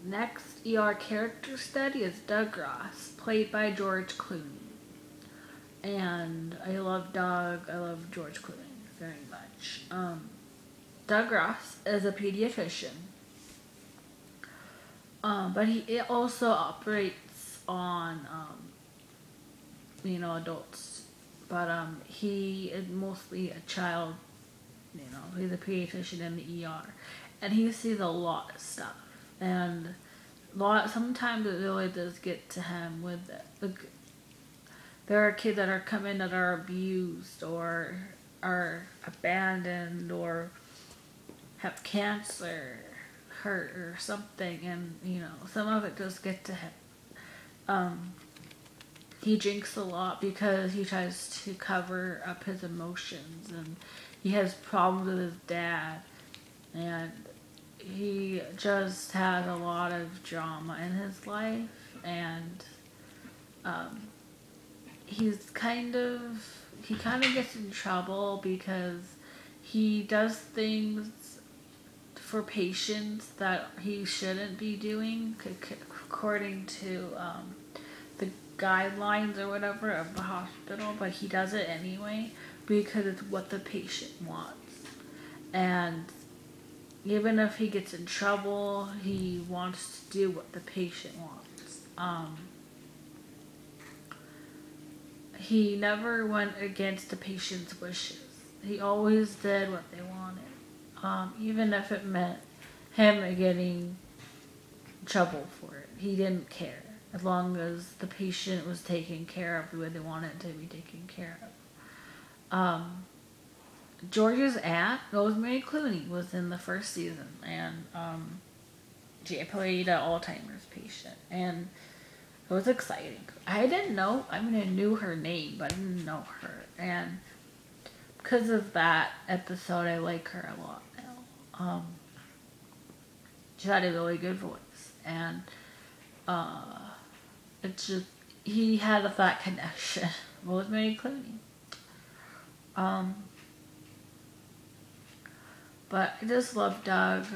next ER character study is Doug Ross, played by George Clooney. And I love Doug. I love George Clooney very much. Doug Ross is a pediatrician, but he also operates on adults. But he is mostly a child. He's a pediatrician in the ER, and he sees a lot of stuff. And sometimes it really does get to him with it. There are kids that are coming that are abused or are abandoned or have cancer, hurt or something, and some of it does get to him. He drinks a lot because he tries to cover up his emotions, and he has problems with his dad, and he just has a lot of drama in his life, and he kind of gets in trouble because he does things for patients that he shouldn't be doing according to the guidelines or whatever of the hospital, but he does it anyway because it's what the patient wants. And even if he gets in trouble, he wants to do what the patient wants. He never went against the patient's wishes. He always did what they wanted, even if it meant him getting in trouble for it. He didn't care, as long as the patient was taken care of the way they wanted it to be taken care of. George's aunt, Rosemary Clooney, was in the first season, and she played an Alzheimer's patient, and it was exciting. I knew her name, but I didn't know her. And because of that episode, I like her a lot now. She had a really good voice. And it's just, he had that connection with Rosemary Clooney. But I just love Doug.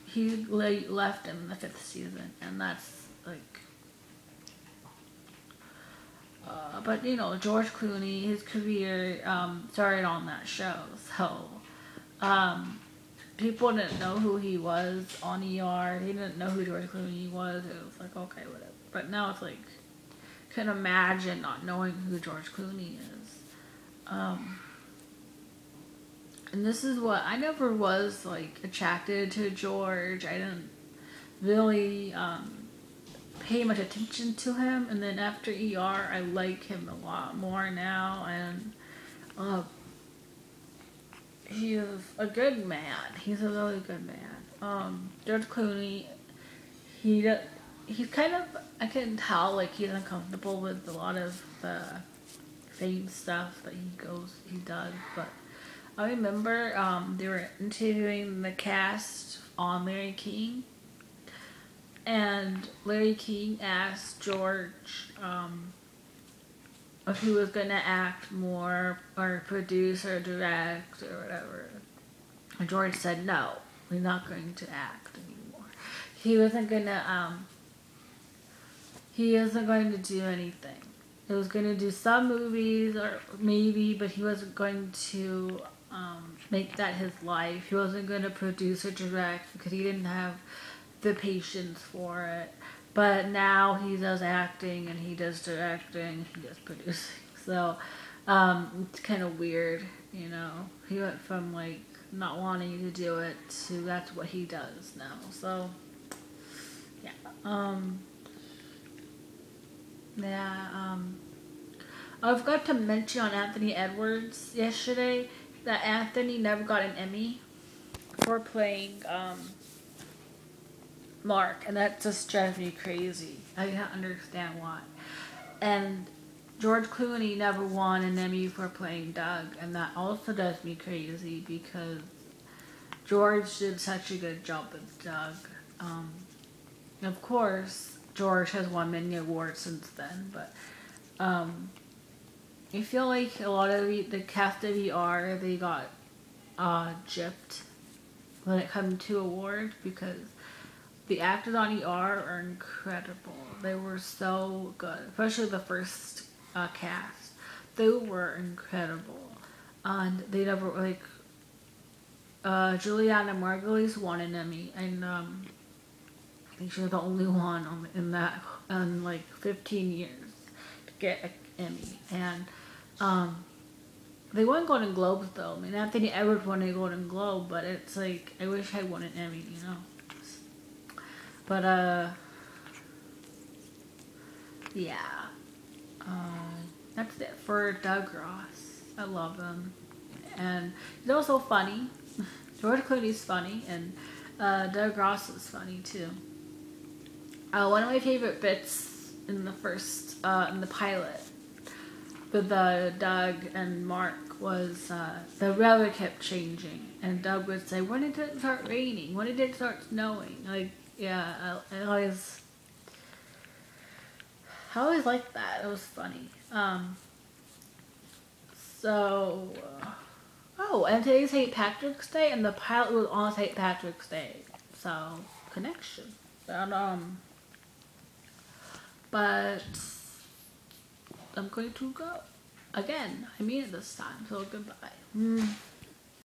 He left in the 5th season, and that's like... but George Clooney, his career started on that show, so people didn't know who he was on ER. They didn't know who George Clooney was. It was like, okay, whatever. But now it's like, can imagine not knowing who George Clooney is. And this is what I never was like attracted to George. I didn't really pay much attention to him, and then after ER, I like him a lot more now, and he is a good man. He's a really good man. George Clooney, he's kind of, I can tell like he's uncomfortable with a lot of the fame stuff that he does, but I remember they were interviewing the cast on Larry King, and Larry King asked George if he was going to act more or produce or direct or whatever. And George said, no, we're not going to act anymore. He wasn't going to do anything. He was going to do some movies or maybe, but he wasn't going to make that his life. He wasn't going to produce or direct because he didn't have the patience for it. But now he does acting and he does directing, he does producing. So it's kind of weird, He went from like not wanting to do it to that's what he does now. So yeah. I forgot to mention on Anthony Edwards yesterday that Anthony never got an Emmy for playing Mark, and that just drives me crazy. I can't understand why. And George Clooney never won an Emmy for playing Doug, and that also does me crazy because George did such a good job with Doug. Of course, George has won many awards since then, but I feel like a lot of the cast of ER, they got gypped when it comes to awards because the actors on ER are incredible. They were so good, especially the first cast. They were incredible, and they never like. Juliana Margulies won an Emmy, and I think she was the only one in that in like 15 years to get an Emmy, and they won Golden Globes though. I mean, Anthony Edwards won a Golden Globe, but it's like I wish I won an Emmy, you know. But yeah, that's it for Doug Ross. I love him, and he's also funny. George Clooney's funny, and Doug Ross is funny too. One of my favorite bits in the pilot with Doug and Mark was the weather kept changing, and Doug would say, "When did it start raining? When did it start snowing?" Like, yeah, I always liked that. It was funny. Oh, and today's St. Patrick's Day, and the pilot was on St. Patrick's Day, so connection. And but I'm going to go again. I mean it this time. So goodbye.